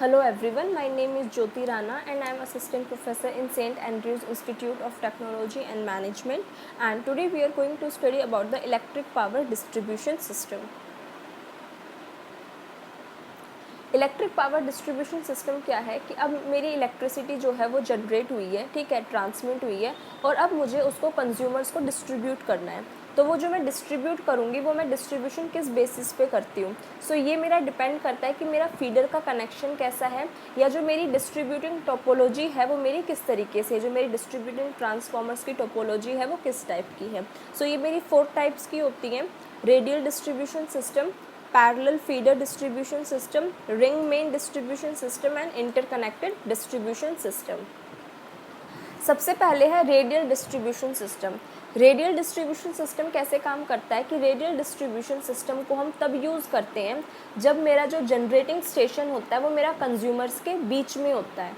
Hello everyone, my name is Jyoti Rana and I am assistant professor in St. Andrews Institute of Technology and Management, and today we are going to study about the electric power distribution system. Electric power distribution system क्या है कि अब मेरी electricity जो है वो generate हुई है, ठीक है, ट्रांसमिट हुई है, और अब मुझे उसको कंज्यूमर्स को डिस्ट्रीब्यूट करना है। तो वो जो मैं डिस्ट्रीब्यूट करूँगी वो मैं डिस्ट्रीब्यूशन किस बेसिस पे करती हूँ। सो ये मेरा डिपेंड करता है कि मेरा फीडर का कनेक्शन कैसा है, या जो मेरी डिस्ट्रीब्यूटिंग टोपोलॉजी है वो मेरी किस तरीके से, जो मेरी डिस्ट्रीब्यूटिंग ट्रांसफॉर्मर्स की टोपोलॉजी है वो किस टाइप की है। सो ये मेरी 4 टाइप्स की होती हैं: radial distribution system, parallel feeder distribution system, ring main distribution system and interconnected distribution system. सबसे पहले है radial distribution system. Radial distribution system कैसे काम करता है कि रेडियल डिस्ट्रीब्यूशन सिस्टम को हम तब यूज़ करते हैं जब मेरा जो जनरेटिंग स्टेशन होता है वो मेरा कंज्यूमर्स के बीच में होता है,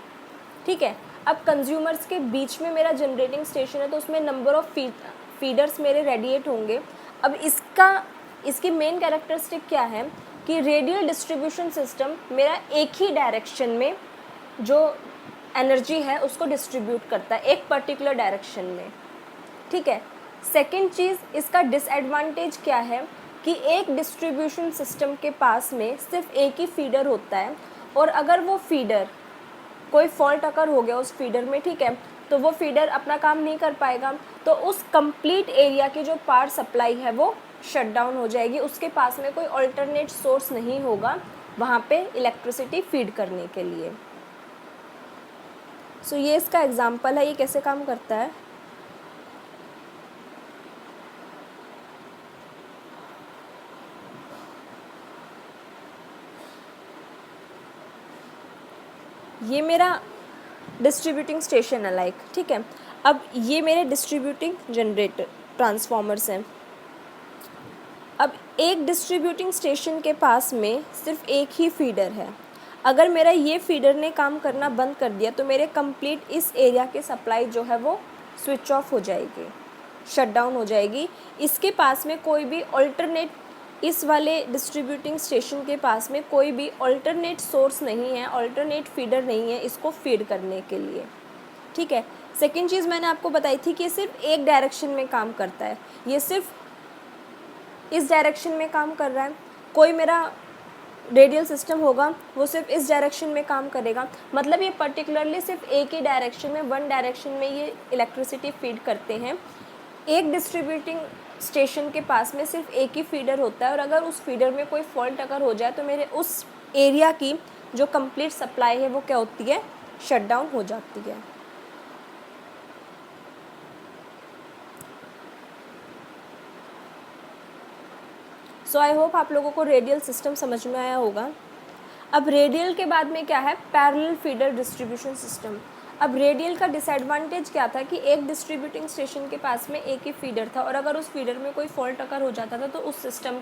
ठीक है। अब कंज्यूमर्स के बीच में मेरा जनरेटिंग स्टेशन है तो उसमें नंबर ऑफ़ फीडर्स मेरे रेडिएट होंगे। अब इसकी मेन कैरेक्टरिस्टिक क्या है कि रेडियल डिस्ट्रीब्यूशन सिस्टम मेरा एक ही डायरेक्शन में जो एनर्जी है उसको डिस्ट्रीब्यूट करता है, एक पर्टिकुलर डायरेक्शन में, ठीक है। सेकेंड चीज़, इसका डिसएडवांटेज क्या है कि एक डिस्ट्रीब्यूशन सिस्टम के पास में सिर्फ एक ही फीडर होता है, और अगर वो फीडर कोई फॉल्ट अगर हो गया उस फीडर में, ठीक है, तो वो फीडर अपना काम नहीं कर पाएगा, तो उस कंप्लीट एरिया की जो पावर सप्लाई है वो शट डाउन हो जाएगी। उसके पास में कोई अल्टरनेट सोर्स नहीं होगा वहाँ पे इलेक्ट्रिसिटी फीड करने के लिए। सो ये इसका एग्जांपल है, ये कैसे काम करता है। ये मेरा डिस्ट्रीब्यूटिंग स्टेशन है लाइक, ठीक है। अब ये मेरे डिस्ट्रीब्यूटिंग जनरेटर ट्रांसफॉर्मर्स हैं। अब एक डिस्ट्रीब्यूटिंग स्टेशन के पास में सिर्फ एक ही फीडर है। अगर मेरा ये फीडर ने काम करना बंद कर दिया तो मेरे कंप्लीट इस एरिया की सप्लाई जो है वो स्विच ऑफ हो जाएगी, शट डाउन हो जाएगी। इसके पास में कोई भी अल्टरनेट, इस वाले डिस्ट्रीब्यूटिंग स्टेशन के पास में कोई भी अल्टरनेट सोर्स नहीं है, अल्टरनेट फीडर नहीं है इसको फीड करने के लिए, ठीक है। सेकेंड चीज़ मैंने आपको बताई थी कि ये सिर्फ एक डायरेक्शन में काम करता है, ये सिर्फ इस डायरेक्शन में काम कर रहा है। कोई मेरा रेडियल सिस्टम होगा वो सिर्फ इस डायरेक्शन में काम करेगा, मतलब ये पर्टिकुलरली सिर्फ एक ही डायरेक्शन में, वन डायरेक्शन में ये इलेक्ट्रिसिटी फीड करते हैं। एक डिस्ट्रीब्यूटिंग स्टेशन के पास में सिर्फ एक ही फीडर होता है, और अगर उस फीडर में कोई फॉल्ट अगर हो जाए तो मेरे उस एरिया की जो कंप्लीट सप्लाई है वो क्या होती है, शट डाउन हो जाती है। सो आई होप आप लोगों को रेडियल सिस्टम समझ में आया होगा। अब रेडियल के बाद में क्या है, पैरेलल फीडर डिस्ट्रीब्यूशन सिस्टम। अब रेडियल का डिसएडवांटेज क्या था कि एक डिस्ट्रीब्यूटिंग स्टेशन के पास में एक ही फीडर था, और अगर उस फीडर में कोई फॉल्ट अगर हो जाता था तो उस सिस्टम,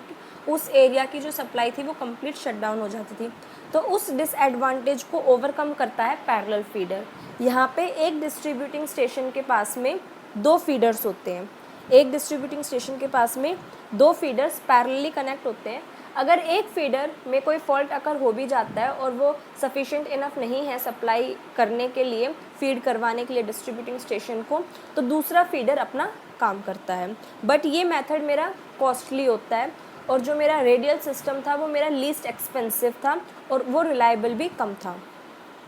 उस एरिया की जो सप्लाई थी वो कंप्लीट शट डाउन हो जाती थी। तो उस डिसएडवांटेज को ओवरकम करता है पैरेलल फीडर। यहाँ पे एक डिस्ट्रीब्यूटिंग स्टेशन के पास में 2 फीडर्स होते हैं। एक डिस्ट्रीब्यूटिंग स्टेशन के पास में 2 फीडर्स पैरेलली कनेक्ट होते हैं। अगर एक फीडर में कोई फॉल्ट अगर हो भी जाता है और वो सफिशिएंट इनफ नहीं है सप्लाई करने के लिए, फीड करवाने के लिए डिस्ट्रीब्यूटिंग स्टेशन को, तो दूसरा फीडर अपना काम करता है। बट ये मेथड मेरा कॉस्टली होता है, और जो मेरा रेडियल सिस्टम था वो मेरा लीस्ट एक्सपेंसिव था और वो रिलायबल भी कम था।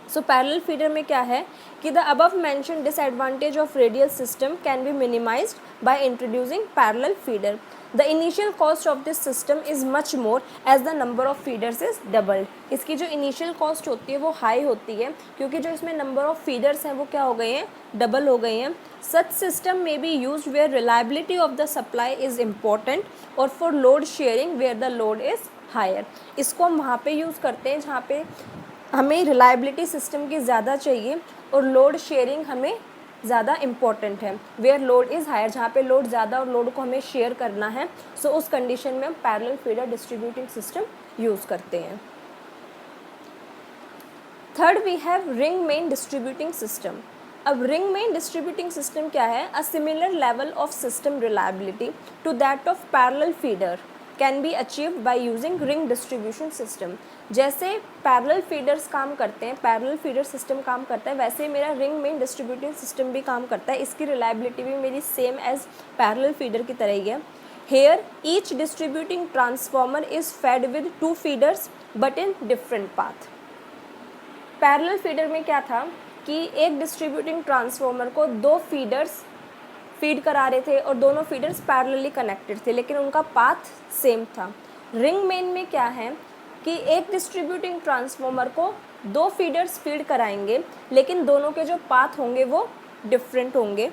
सो पैरेलल फीडर में क्या है कि the above mentioned disadvantage of radial system can be minimised by introducing parallel feeder. The initial cost of this system is much more as the number of feeders is doubled. इसकी जो initial cost होती है वो high होती है क्योंकि जो इसमें नंबर ऑफ फीडर्स हैं वो क्या हो गए हैं, डबल हो गए हैं। सच सिस्टम में be used where reliability of the supply is important और for load sharing where the load is higher. इसको हम वहाँ पे यूज़ करते हैं जहाँ पे हमें रिलायबिलिटी सिस्टम की ज़्यादा चाहिए और लोड शेयरिंग हमें ज़्यादा इम्पॉर्टेंट है। वेयर लोड इज़ हायर, जहाँ पे लोड ज़्यादा और लोड को हमें शेयर करना है, सो उस कंडीशन में हम parallel feeder distributing system use करते हैं। Third we have ring main distributing system. अब रिंग मेन डिस्ट्रीब्यूटिंग सिस्टम क्या है, a similar level of system reliability to that of parallel feeder can be achieved by using ring distribution system. जैसे parallel feeders काम करते हैं, parallel feeder system काम करता है, वैसे मेरा रिंग मेन डिस्ट्रीब्यूटिंग सिस्टम भी काम करता है। इसकी रिलायबिलिटी भी मेरी सेम एज पैरेलल फीडर की तरह ही है। Here each distributing transformer is fed with 2 feeders but in different path. Parallel feeder में क्या था कि एक डिस्ट्रीब्यूटिंग ट्रांसफॉर्मर को 2 फीडर्स फीड करा रहे थे और दोनों फीडर्स पैरेलली कनेक्टेड थे, लेकिन उनका पाथ सेम था। रिंग मेन में क्या है कि एक डिस्ट्रीब्यूटिंग ट्रांसफॉर्मर को 2 फीडर्स फीड कराएंगे, लेकिन दोनों के जो पाथ होंगे वो डिफरेंट होंगे।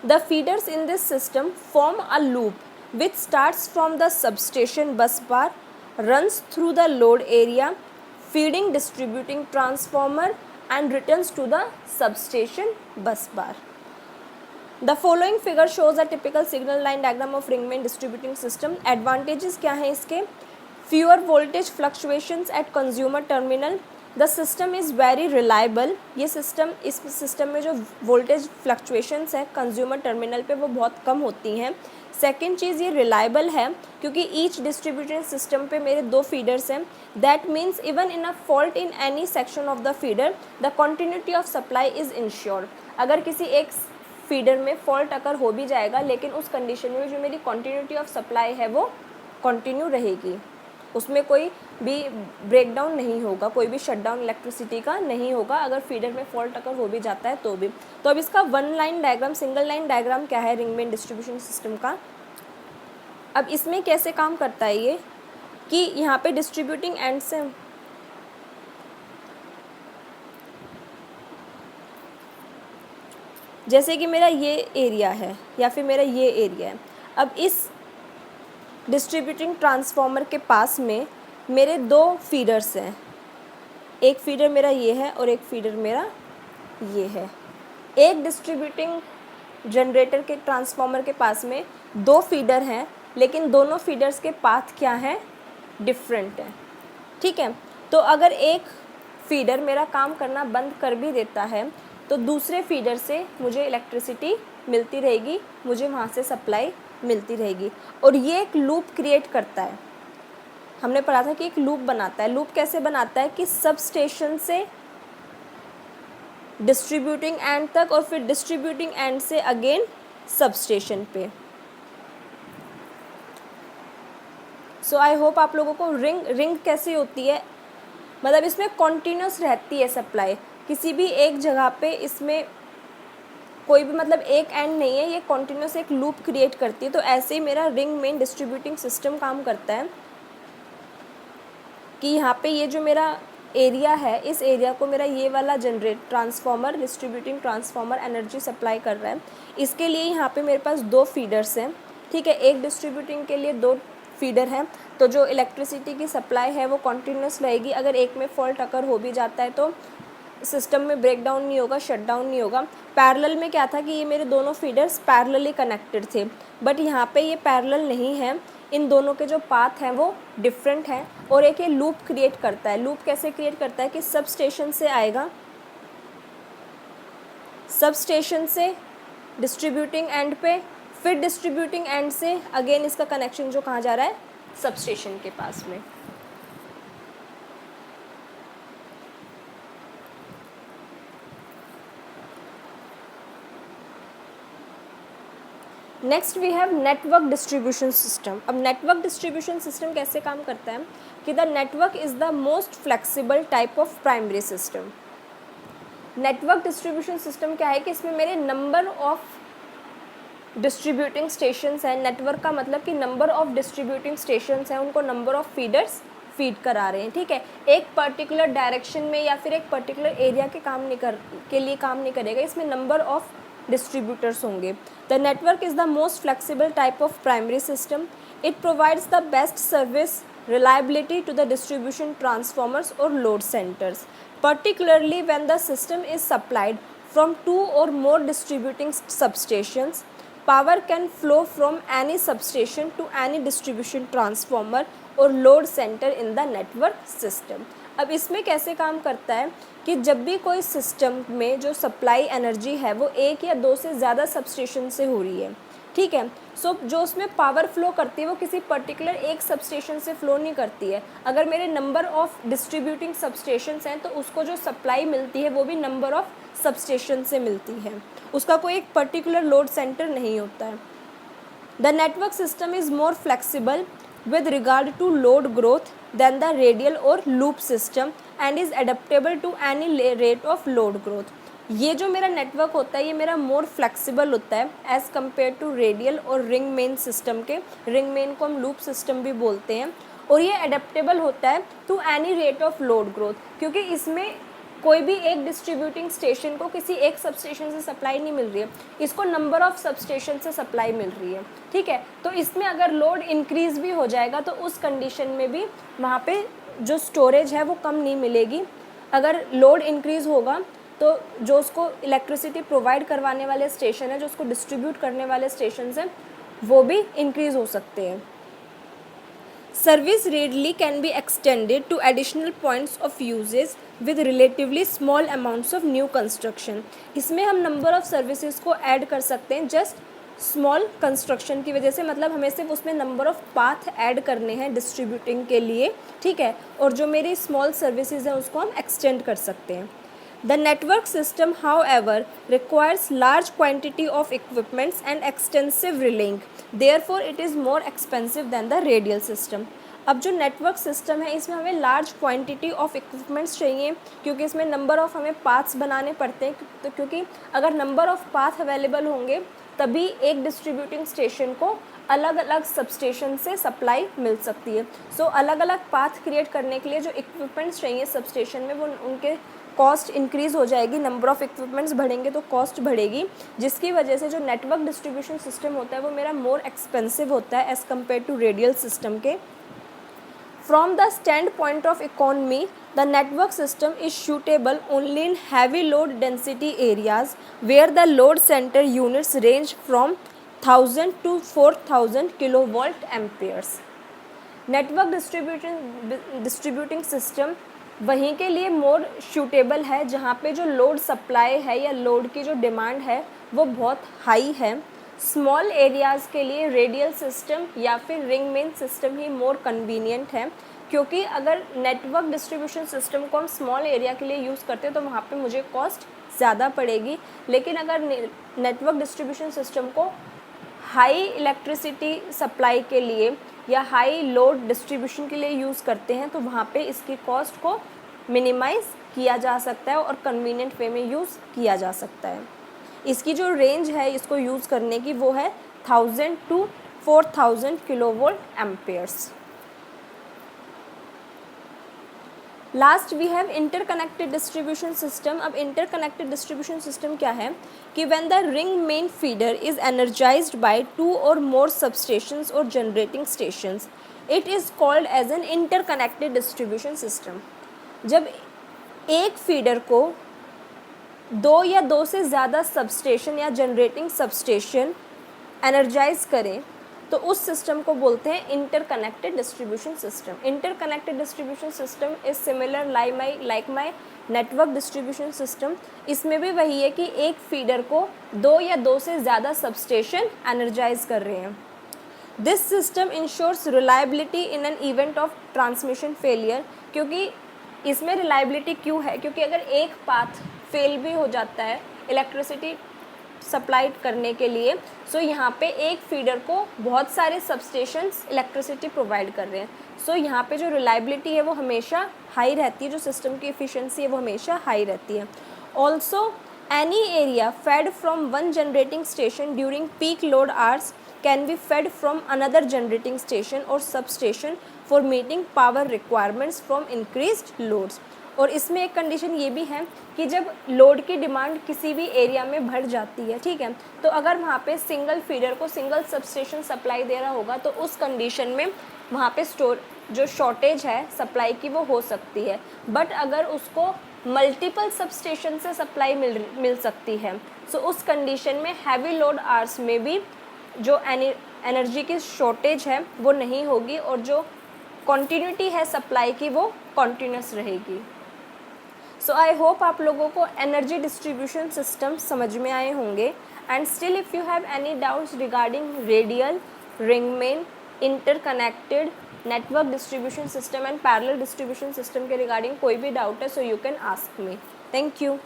The feeders in this system form a loop which starts from the substation bus bar, runs through the load area, feeding distributing transformer and returns to the substation bus bar. The following figure shows a typical signal line diagram of ring main distributing system. Advantages क्या हैं इसके? Fewer voltage fluctuations at consumer terminal. The system is very reliable. ये system, इस system में जो voltage fluctuations है consumer terminal पे वो बहुत कम होती हैं। सेकेंड चीज़, ये रिलायबल है क्योंकि ईच डिस्ट्रीब्यूटेड सिस्टम पे मेरे 2 फीडर्स हैं। That means even in a fault in any section of the feeder the continuity of supply is insured. अगर किसी एक फीडर में फॉल्ट अगर हो भी जाएगा, लेकिन उस कंडीशन में जो मेरी कंटिन्यूटी ऑफ सप्लाई है वो कंटिन्यू रहेगी, उसमें कोई भी ब्रेकडाउन नहीं होगा, कोई भी शटडाउन इलेक्ट्रिसिटी का नहीं होगा अगर फीडर में फॉल्ट अगर हो भी जाता है तो भी। तो अब इसका 1 line diagram, single line diagram क्या है रिंग मेन डिस्ट्रीब्यूशन सिस्टम का। अब इसमें कैसे काम करता है ये कि यहाँ पे डिस्ट्रीब्यूटिंग एंड से जैसे कि मेरा ये एरिया है या फिर मेरा ये एरिया है। अब इस डिस्ट्रीब्यूटिंग ट्रांसफॉर्मर के पास में मेरे 2 फीडर्स हैं, एक फीडर मेरा ये है और एक फीडर मेरा ये है। एक डिस्ट्रीब्यूटिंग जनरेटर के ट्रांसफॉर्मर के पास में 2 फीडर हैं, लेकिन दोनों फीडर्स के पाथ क्या हैं? डिफरेंट है। ठीक है, तो अगर एक फीडर मेरा काम करना बंद कर भी देता है तो दूसरे फीडर से मुझे इलेक्ट्रिसिटी मिलती रहेगी, मुझे वहाँ से सप्लाई मिलती रहेगी। और ये एक लूप क्रिएट करता है, हमने पढ़ा था कि एक लूप बनाता है। लूप कैसे बनाता है कि सब स्टेशन से डिस्ट्रीब्यूटिंग एंड तक और फिर डिस्ट्रीब्यूटिंग एंड से अगेन सब स्टेशन पे। सो आई होप आप लोगों को रिंग कैसी होती है, मतलब इसमें कॉन्टीन्यूस रहती है सप्लाई, किसी भी एक जगह पे इसमें कोई भी मतलब एक एंड नहीं है, ये कॉन्टीन्यूस एक लूप क्रिएट करती है। तो ऐसे ही मेरा रिंग मेन डिस्ट्रीब्यूटिंग सिस्टम काम करता है कि यहाँ पे ये जो मेरा एरिया है, इस एरिया को मेरा ये वाला generate transformer, distributing transformer energy supply कर रहा है। इसके लिए यहाँ पे मेरे पास 2 फीडर्स हैं। ठीक है, एक डिस्ट्रीब्यूटिंग के लिए 2 फीडर हैं, तो जो इलेक्ट्रिसिटी की सप्लाई है वो कॉन्टीन्यूस रहेगी। अगर एक में फॉल्ट अगर हो भी जाता है तो सिस्टम में ब्रेकडाउन नहीं होगा, शटडाउन नहीं होगा। पैरेलल में क्या था कि ये मेरे दोनों फीडर्स पैरेलली कनेक्टेड थे, बट यहाँ पे ये पैरेलल नहीं है, इन दोनों के जो पाथ हैं वो डिफरेंट हैं। और एक ये लूप क्रिएट करता है। लूप कैसे क्रिएट करता है कि सब स्टेशन से आएगा, सब स्टेशन से डिस्ट्रीब्यूटिंग एंड पे, फिर डिस्ट्रीब्यूटिंग एंड से अगेन इसका कनेक्शन जो कहाँ जा रहा है? सब स्टेशन के पास में। Next we have network distribution system. अब नेटवर्क डिस्ट्रीब्यूशन सिस्टम कैसे काम करता है कि the network is the most flexible type of primary system. Network distribution system क्या है कि इसमें मेरे नंबर ऑफ डिस्ट्रीब्यूटिंग स्टेशंस हैं। नेटवर्क का मतलब कि नंबर ऑफ डिस्ट्रीब्यूटिंग स्टेशंस हैं, उनको नंबर ऑफ फीडर्स फीड करा रहे हैं। ठीक है, एक पर्टिकुलर डायरेक्शन में या फिर एक पर्टिकुलर एरिया के लिए काम नहीं करेगा, इसमें नंबर ऑफ डिस्ट्रीब्यूटर्स होंगे। The network is the most flexible type of primary system. It provides the best service reliability to the distribution transformers or load centers, particularly when the system is supplied from 2 or more distributing substations. Power can flow from any substation to any distribution transformer or load center in the network system. अब इसमें कैसे काम करता है कि जब भी कोई सिस्टम में जो सप्लाई एनर्जी है वो 1 या 2 से ज़्यादा सबस्टेशन से हो रही है, ठीक है। सो जो उसमें पावर फ्लो करती है वो किसी पर्टिकुलर एक सबस्टेशन से फ्लो नहीं करती है। अगर मेरे नंबर ऑफ डिस्ट्रीब्यूटिंग सबस्टेशंस हैं तो उसको जो सप्लाई मिलती है वो भी नंबर ऑफ सबस्टेशन से मिलती है, उसका कोई एक पर्टिकुलर लोड सेंटर नहीं होता है। The network system is more flexible with regard to load growth than the radial or loop system and is adaptable to any rate of load growth। ये जो मेरा नेटवर्क होता है ये मेरा मोर फ्लेक्सिबल होता है एज़ कम्पेयर टू रेडियल और रिंग मेन सिस्टम के। रिंग मेन को हम लूप सिस्टम भी बोलते हैं। और ये अडेप्टेबल होता है to any rate of load growth, क्योंकि इसमें कोई भी एक डिस्ट्रीब्यूटिंग स्टेशन को किसी एक सबस्टेशन से सप्लाई नहीं मिल रही है, इसको नंबर ऑफ सबस्टेशन से सप्लाई मिल रही है, ठीक है। तो इसमें अगर लोड इंक्रीज़ भी हो जाएगा तो उस कंडीशन में भी वहाँ पे जो स्टोरेज है वो कम नहीं मिलेगी। अगर लोड इंक्रीज़ होगा तो जो उसको इलेक्ट्रिसिटी प्रोवाइड करवाने वाले स्टेशन है, जो उसको डिस्ट्रीब्यूट करने वाले स्टेशन हैं, वो भी इंक्रीज़ हो सकते हैं। Service readily can be extended to additional points of uses with relatively small amounts of new construction। इसमें हम नंबर ऑफ़ सर्विसेज को ऐड कर सकते हैं जस्ट स्मॉल कंस्ट्रक्शन की वजह से, मतलब हमें सिर्फ उसमें नंबर ऑफ़ पाथ ऐड करने हैं डिस्ट्रीब्यूटिंग के लिए, ठीक है। और जो मेरी स्मॉल सर्विसेज हैं उसको हम एक्सटेंड कर सकते हैं। The network system, however, requires large quantity of equipments and extensive relaying. Therefore, it is more expensive than the radial system। अब जो नेटवर्क सिस्टम है इसमें हमें लार्ज क्वांटिटी ऑफ इक्विपमेंट्स चाहिए, क्योंकि इसमें नंबर ऑफ़ हमें पाथ्स बनाने पड़ते हैं। तो क्योंकि अगर नंबर ऑफ़ पाथ अवेलेबल होंगे तभी एक डिस्ट्रीब्यूटिंग स्टेशन को अलग अलग सबस्टेशन से सप्लाई मिल सकती है। सो अलग अलग पाथ क्रिएट करने के लिए जो इक्विपमेंट्स चाहिए सबस्टेशन में वो उनके कॉस्ट इंक्रीज़ हो जाएगी, नंबर ऑफ़ इक्विपमेंट्स बढ़ेंगे तो कॉस्ट बढ़ेगी, जिसकी वजह से जो नेटवर्क डिस्ट्रीब्यूशन सिस्टम होता है वो मेरा मोर एक्सपेंसिव होता है as compare to radial system के। From the stand point of economy the network system is suitable only in heavy load density areas where the load center units range from 1000 to 4000 kilovolt amperes. Network distributing system वहीं के लिए मोर suitable है जहाँ पे जो load supply है या load की जो डिमांड है वो बहुत हाई है। स्मॉल एरियाज़ के लिए रेडियल सिस्टम या फिर रिंग मेन सिस्टम ही मोर कन्वीनियंट है, क्योंकि अगर नेटवर्क डिस्ट्रीब्यूशन सिस्टम को हम स्मॉल एरिया के लिए यूज़ करते हैं तो वहाँ पे मुझे कॉस्ट ज़्यादा पड़ेगी। लेकिन अगर नेटवर्क डिस्ट्रीब्यूशन सिस्टम को हाई इलेक्ट्रिसिटी सप्लाई के लिए या हाई लोड डिस्ट्रीब्यूशन के लिए यूज़ करते हैं तो वहाँ पे इसकी कॉस्ट को मिनिमाइज़ किया जा सकता है और कन्वीनियंट वे में यूज़ किया जा सकता है। इसकी जो रेंज है इसको यूज़ करने की वो है 1000 to 4000 kilovolt amperes. Last we have interconnected distribution system. अब इंटरकनेक्टेड डिस्ट्रीब्यूशन सिस्टम क्या है कि when the ring main feeder is energized by 2 or more substations और generating stations it is called as an interconnected distribution system. जब एक feeder को 2 या 2 से ज़्यादा सबस्टेशन या जनरेटिंग सबस्टेशन एनर्जाइज करें तो उस सिस्टम को बोलते हैं interconnected distribution system. Interconnected distribution system is similar like my network distribution system. इसमें भी वही है कि एक फीडर को 2 या 2 से ज़्यादा सबस्टेशन एनर्जाइज कर रहे हैं। This system ensures reliability in an event of transmission failure. क्योंकि इसमें रिलायबिलिटी क्यों है, क्योंकि अगर एक पाथ फेल भी हो जाता है इलेक्ट्रिसिटी सप्लाई करने के लिए, सो यहाँ पे एक फीडर को बहुत सारे सबस्टेशंस इलेक्ट्रिसिटी प्रोवाइड कर रहे हैं। सो यहाँ पे जो रिलायबिलिटी है वो हमेशा हाई रहती है, जो सिस्टम की एफिशिएंसी है वो हमेशा हाई रहती है। Also any area fed from one generating station during peak load hours can be fed from another generating station और substation for meeting power requirements from increased loads. और इसमें एक कंडीशन ये भी है कि जब लोड की डिमांड किसी भी एरिया में बढ़ जाती है, ठीक है, तो अगर वहाँ पे सिंगल फीडर को सिंगल सबस्टेशन सप्लाई दे रहा होगा तो उस कंडीशन में वहाँ पे जो शॉर्टेज है सप्लाई की वो हो सकती है। बट अगर उसको मल्टीपल सबस्टेशन से सप्लाई मिल सकती है, सो उस कंडीशन में हैवी लोड आवर्स में भी जो एनर्जी की शॉर्टेज है वो नहीं होगी और जो कॉन्टीन्यूटी है सप्लाई की वो कॉन्टीन्यूस रहेगी। सो आई होप आप लोगों को एनर्जी डिस्ट्रीब्यूशन सिस्टम समझ में आए होंगे। And still if you have any doubts regarding radial, ringmain, interconnected network distribution system and parallel distribution system के रिगार्डिंग कोई भी डाउट है, so you can ask me. Thank you.